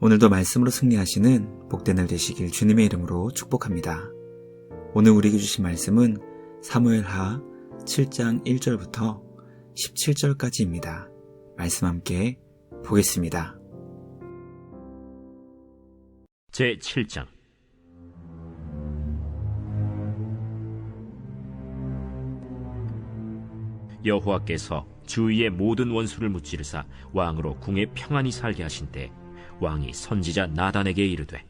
오늘도 말씀으로 승리하시는 복된 날 되시길 주님의 이름으로 축복합니다. 오늘 우리에게 주신 말씀은 사무엘하 7장 1절부터 17절까지입니다. 말씀 함께 보겠습니다. 제7장. 여호와께서 주위의 모든 원수를 무찌르사 왕으로 궁에 평안히 살게 하신 때 왕이 선지자 나단에게 이르되,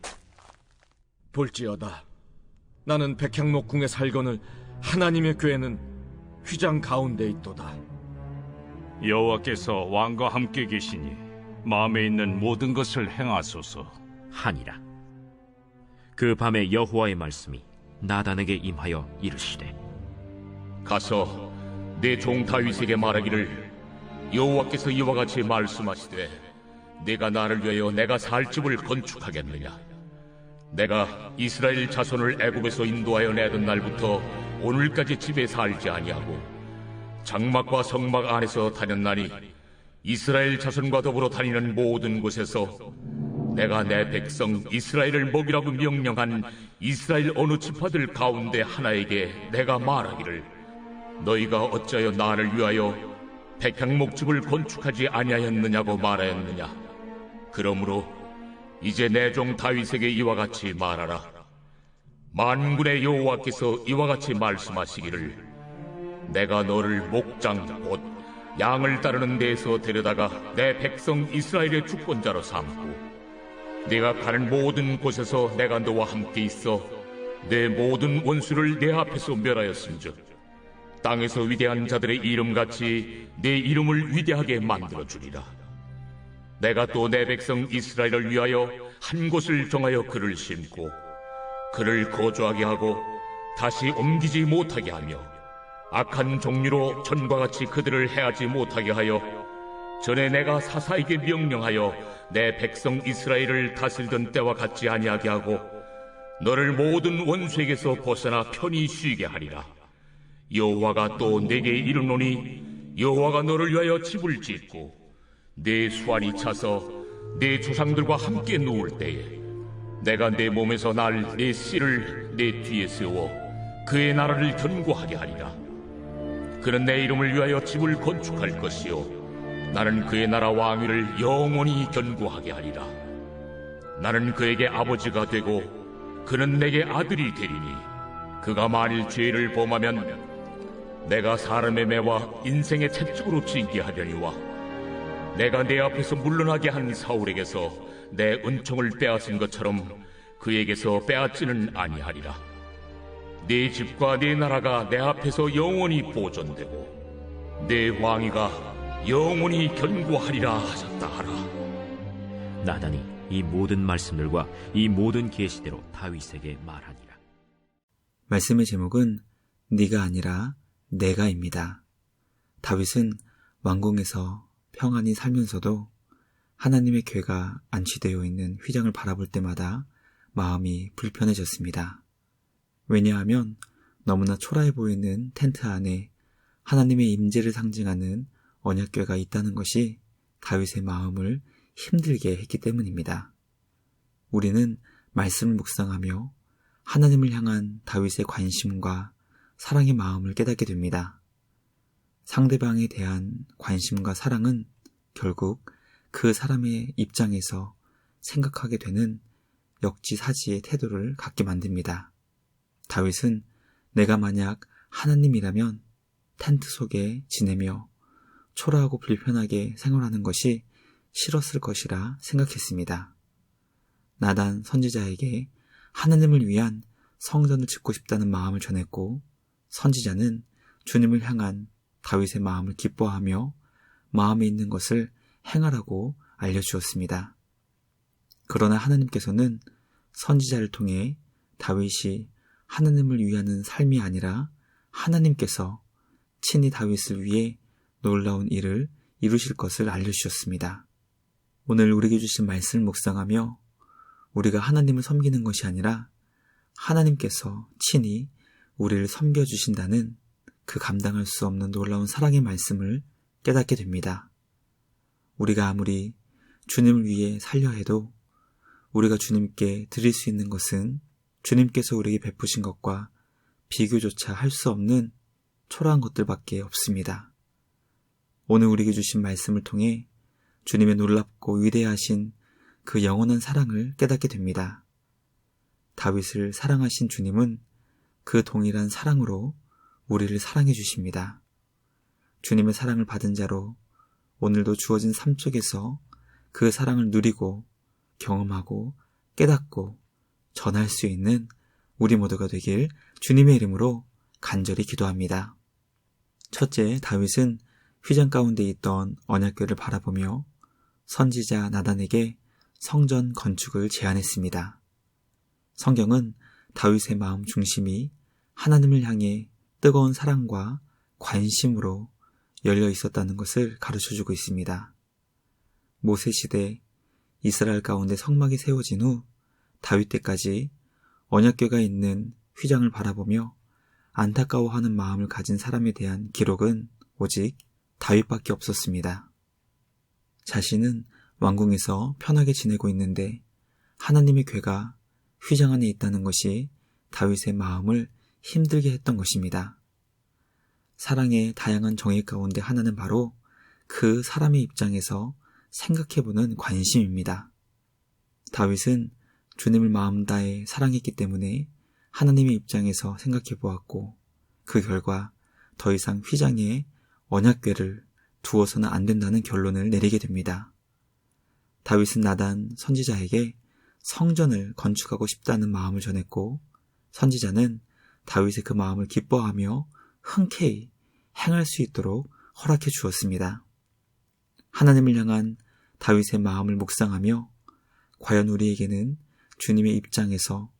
볼지어다, 나는 백향목 궁에 살거늘 하나님의 궤는 휘장 가운데 있도다. 여호와께서 왕과 함께 계시니 마음에 있는 모든 것을 행하소서 하니라. 그 밤에 여호와의 말씀이 나단에게 임하여 이르시되, 가서 내 종 다윗에게 말하기를, 여호와께서 이와 같이 말씀하시되, 내가 나를 위하여 내가 살 집을 건축하겠느냐? 내가 이스라엘 자손을 애굽에서 인도하여 내던 날부터 오늘까지 집에 살지 아니하고 장막과 성막 안에서 다녔나니 이스라엘 자손과 더불어 다니는 모든 곳에서 내가 내 백성 이스라엘을 먹이라고 명령한 이스라엘 어느 지파들 가운데 하나에게 내가 말하기를, 너희가 어찌하여 나를 위하여 백향목집을 건축하지 아니하였느냐고 말하였느냐? 그러므로 이제 내 종 다윗에게 이와 같이 말하라. 만군의 여호와께서 이와 같이 말씀하시기를, 내가 너를 목장 곧 양을 따르는 데에서 데려다가 내 백성 이스라엘의 주권자로 삼고, 네가 가는 모든 곳에서 내가 너와 함께 있어 내 모든 원수를 내 앞에서 멸하였음즉 땅에서 위대한 자들의 이름같이 내 이름을 위대하게 만들어주리라. 내가 또 내 백성 이스라엘을 위하여 한 곳을 정하여 그를 심고 그를 거주하게 하고 다시 옮기지 못하게 하며 악한 종류로 전과 같이 그들을 해하지 못하게 하여 전에 내가 사사에게 명령하여 내 백성 이스라엘을 다스리던 때와 같지 아니하게 하고 너를 모든 원수에게서 벗어나 편히 쉬게 하리라. 여호와가 또 내게 이르노니, 여호와가 너를 위하여 집을 짓고 내 수완이 차서 내 조상들과 함께 누울 때에 내가 내 몸에서 날 내 씨를 내 뒤에 세워 그의 나라를 견고하게 하리라. 그는 내 이름을 위하여 집을 건축할 것이요 나는 그의 나라 왕위를 영원히 견고하게 하리라. 나는 그에게 아버지가 되고 그는 내게 아들이 되리니, 그가 만일 죄를 범하면 내가 사람의 매와 인생의 채찍으로 징계하려니와 내가 내 앞에서 물러나게 한 사울에게서 내 은총을 빼앗은 것처럼 그에게서 빼앗지는 아니하리라. 네 집과 네 나라가 내 앞에서 영원히 보존되고 내 왕위가 영원히 견고하리라 하셨다 하라. 나단이 이 모든 말씀들과 이 모든 계시대로 다윗에게 말하니라. 말씀의 제목은 네가 아니라 내가입니다. 다윗은 왕궁에서 평안히 살면서도 하나님의 궤가 안치되어 있는 휘장을 바라볼 때마다 마음이 불편해졌습니다. 왜냐하면 너무나 초라해 보이는 텐트 안에 하나님의 임재를 상징하는 언약궤가 있다는 것이 다윗의 마음을 힘들게 했기 때문입니다. 우리는 말씀을 묵상하며 하나님을 향한 다윗의 관심과 사랑의 마음을 깨닫게 됩니다. 상대방에 대한 관심과 사랑은 결국 그 사람의 입장에서 생각하게 되는 역지사지의 태도를 갖게 만듭니다. 다윗은 내가 만약 하나님이라면 텐트 속에 지내며 초라하고 불편하게 생활하는 것이 싫었을 것이라 생각했습니다. 나단 선지자에게 하나님을 위한 성전을 짓고 싶다는 마음을 전했고, 선지자는 주님을 향한 다윗의 마음을 기뻐하며 마음에 있는 것을 행하라고 알려주었습니다. 그러나 하나님께서는 선지자를 통해 다윗이 하나님을 위하는 삶이 아니라 하나님께서 친히 다윗을 위해 놀라운 일을 이루실 것을 알려주셨습니다. 오늘 우리에게 주신 말씀을 묵상하며 우리가 하나님을 섬기는 것이 아니라 하나님께서 친히 우리를 섬겨주신다는 그 감당할 수 없는 놀라운 사랑의 말씀을 깨닫게 됩니다. 우리가 아무리 주님을 위해 살려 해도 우리가 주님께 드릴 수 있는 것은 주님께서 우리에게 베푸신 것과 비교조차 할 수 없는 초라한 것들밖에 없습니다. 오늘 우리에게 주신 말씀을 통해 주님의 놀랍고 위대하신 그 영원한 사랑을 깨닫게 됩니다. 다윗을 사랑하신 주님은 그 동일한 사랑으로 우리를 사랑해 주십니다. 주님의 사랑을 받은 자로 오늘도 주어진 삶 속에서 그 사랑을 누리고 경험하고 깨닫고 전할 수 있는 우리 모두가 되길 주님의 이름으로 간절히 기도합니다. 첫째, 다윗은 휘장 가운데 있던 언약궤를 바라보며 선지자 나단에게 성전 건축을 제안했습니다. 성경은 다윗의 마음 중심이 하나님을 향해 뜨거운 사랑과 관심으로 열려 있었다는 것을 가르쳐주고 있습니다. 모세 시대 이스라엘 가운데 성막이 세워진 후 다윗 때까지 언약궤가 있는 휘장을 바라보며 안타까워하는 마음을 가진 사람에 대한 기록은 오직 다윗밖에 없었습니다. 자신은 왕궁에서 편하게 지내고 있는데 하나님의 궤가 휘장 안에 있다는 것이 다윗의 마음을 힘들게 했던 것입니다. 사랑의 다양한 정의 가운데 하나는 바로 그 사람의 입장에서 생각해보는 관심입니다. 다윗은 주님을 마음 다해 사랑했기 때문에 하나님의 입장에서 생각해보았고 그 결과 더 이상 휘장에 언약궤를 두어서는 안 된다는 결론을 내리게 됩니다. 다윗은 나단 선지자에게 성전을 건축하고 싶다는 마음을 전했고 선지자는 다윗의 그 마음을 기뻐하며 흔쾌히 행할 수 있도록 허락해 주었습니다. 하나님을 향한 다윗의 마음을 묵상하며 과연 우리에게는 주님의 입장에서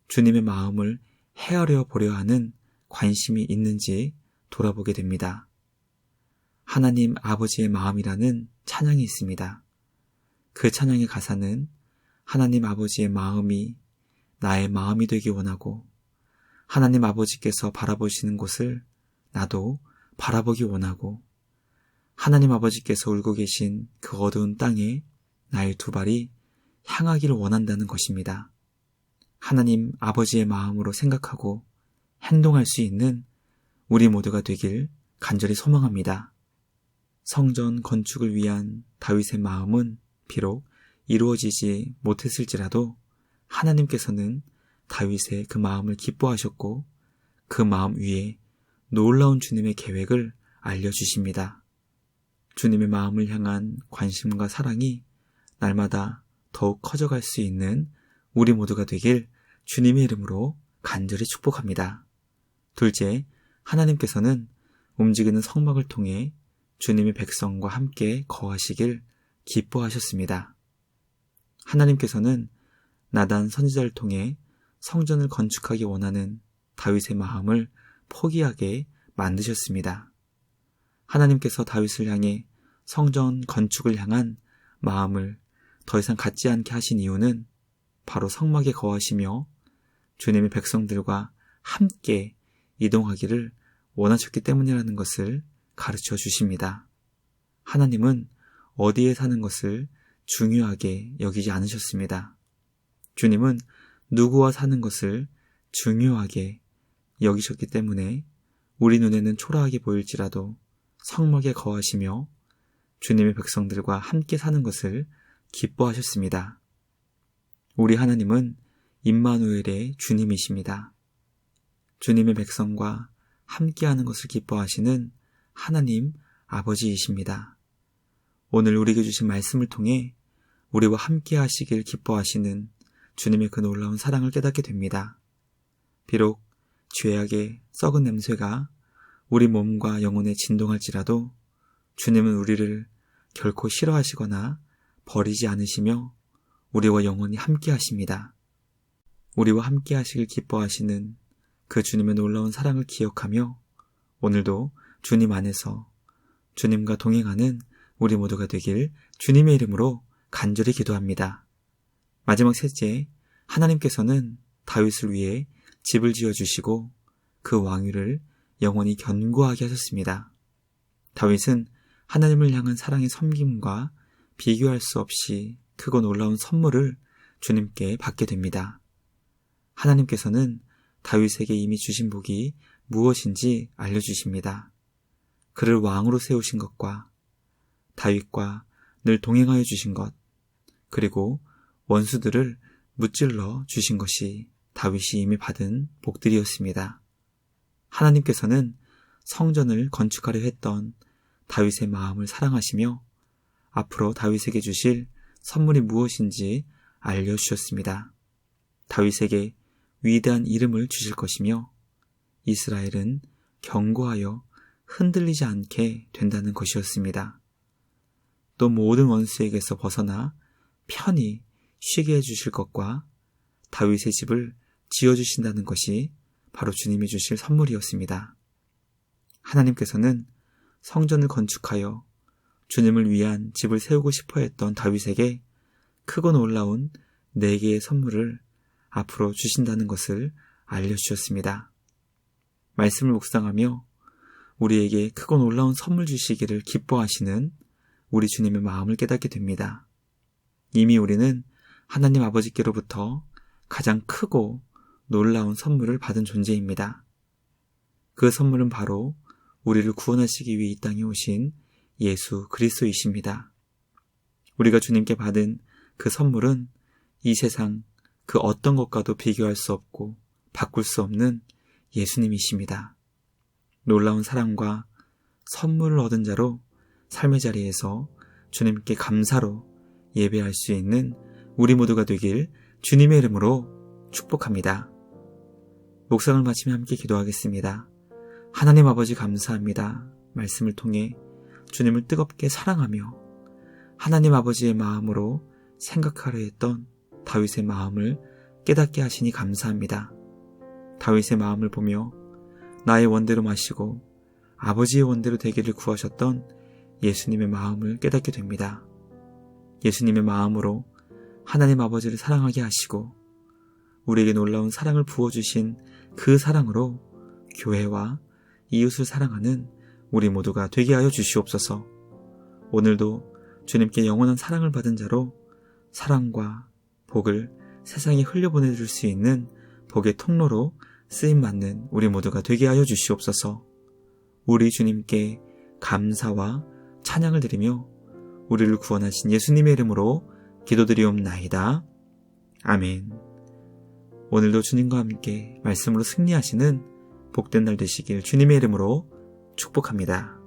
주님의 마음을 헤아려 보려 하는 관심이 있는지 돌아보게 됩니다. 하나님 아버지의 마음이라는 찬양이 있습니다. 그 찬양의 가사는 하나님 아버지의 마음이 나의 마음이 되기 원하고 하나님 아버지께서 바라보시는 곳을 나도 바라보기 원하고 하나님 아버지께서 울고 계신 그 어두운 땅에 나의 두 발이 향하기를 원한다는 것입니다. 하나님 아버지의 마음으로 생각하고 행동할 수 있는 우리 모두가 되길 간절히 소망합니다. 성전 건축을 위한 다윗의 마음은 비록 이루어지지 못했을지라도 하나님께서는 다윗의 그 마음을 기뻐하셨고 그 마음 위에 놀라운 주님의 계획을 알려주십니다. 주님의 마음을 향한 관심과 사랑이 날마다 더욱 커져갈 수 있는 우리 모두가 되길 주님의 이름으로 간절히 축복합니다. 둘째, 하나님께서는 움직이는 성막을 통해 주님의 백성과 함께 거하시길 기뻐하셨습니다. 하나님께서는 나단 선지자를 통해 성전을 건축하기 원하는 다윗의 마음을 포기하게 만드셨습니다. 하나님께서 다윗을 향해 성전 건축을 향한 마음을 더 이상 갖지 않게 하신 이유는 바로 성막에 거하시며 주님의 백성들과 함께 이동하기를 원하셨기 때문이라는 것을 가르쳐 주십니다. 하나님은 어디에 사는 것을 중요하게 여기지 않으셨습니다. 주님은 누구와 사는 것을 중요하게 여기셨기 때문에 우리 눈에는 초라하게 보일지라도 성막에 거하시며 주님의 백성들과 함께 사는 것을 기뻐하셨습니다. 우리 하나님은 임마누엘의 주님이십니다. 주님의 백성과 함께하는 것을 기뻐하시는 하나님 아버지이십니다. 오늘 우리에게 주신 말씀을 통해 우리와 함께 하시길 기뻐하시는 주님의 그 놀라운 사랑을 깨닫게 됩니다. 비록 죄악의 썩은 냄새가 우리 몸과 영혼에 진동할지라도 주님은 우리를 결코 싫어하시거나 버리지 않으시며 우리와 영원히 함께 하십니다. 우리와 함께 하시길 기뻐하시는 그 주님의 놀라운 사랑을 기억하며 오늘도 주님 안에서 주님과 동행하는 우리 모두가 되길 주님의 이름으로 간절히 기도합니다. 마지막 셋째, 하나님께서는 다윗을 위해 집을 지어주시고 그 왕위를 영원히 견고하게 하셨습니다. 다윗은 하나님을 향한 사랑의 섬김과 비교할 수 없이 크고 놀라운 선물을 주님께 받게 됩니다. 하나님께서는 다윗에게 이미 주신 복이 무엇인지 알려주십니다. 그를 왕으로 세우신 것과 다윗과 늘 동행하여 주신 것, 그리고 원수들을 무찔러 주신 것이 다윗이 이미 받은 복들이었습니다. 하나님께서는 성전을 건축하려 했던 다윗의 마음을 사랑하시며 앞으로 다윗에게 주실 선물이 무엇인지 알려주셨습니다. 다윗에게 위대한 이름을 주실 것이며 이스라엘은 견고하여 흔들리지 않게 된다는 것이었습니다. 또 모든 원수에게서 벗어나 편히 쉬게 해주실 것과 다윗의 집을 지어주신다는 것이 바로 주님이 주실 선물이었습니다. 하나님께서는 성전을 건축하여 주님을 위한 집을 세우고 싶어 했던 다윗에게 크고 놀라운 4개의 선물을 앞으로 주신다는 것을 알려주셨습니다. 말씀을 묵상하며 우리에게 크고 놀라운 선물 주시기를 기뻐하시는 우리 주님의 마음을 깨닫게 됩니다. 이미 우리는 하나님 아버지께로부터 가장 크고 놀라운 선물을 받은 존재입니다. 그 선물은 바로 우리를 구원하시기 위해 이 땅에 오신 예수 그리스도이십니다. 우리가 주님께 받은 그 선물은 이 세상 그 어떤 것과도 비교할 수 없고 바꿀 수 없는 예수님이십니다. 놀라운 사랑과 선물을 얻은 자로 삶의 자리에서 주님께 감사로 예배할 수 있는 우리 모두가 되길 주님의 이름으로 축복합니다. 묵상을 마치며 함께 기도하겠습니다. 하나님 아버지 감사합니다. 말씀을 통해 주님을 뜨겁게 사랑하며 하나님 아버지의 마음으로 생각하려 했던 다윗의 마음을 깨닫게 하시니 감사합니다. 다윗의 마음을 보며 나의 원대로 마시고 아버지의 원대로 되기를 구하셨던 예수님의 마음을 깨닫게 됩니다. 예수님의 마음으로 하나님 아버지를 사랑하게 하시고 우리에게 놀라운 사랑을 부어주신 그 사랑으로 교회와 이웃을 사랑하는 우리 모두가 되게 하여 주시옵소서. 오늘도 주님께 영원한 사랑을 받은 자로 사랑과 복을 세상에 흘려보내줄 수 있는 복의 통로로 쓰임받는 우리 모두가 되게 하여 주시옵소서. 우리 주님께 감사와 찬양을 드리며 우리를 구원하신 예수님의 이름으로 기도드리옵나이다. 아멘. 오늘도 주님과 함께 말씀으로 승리하시는 복된 날 되시길 주님의 이름으로 축복합니다.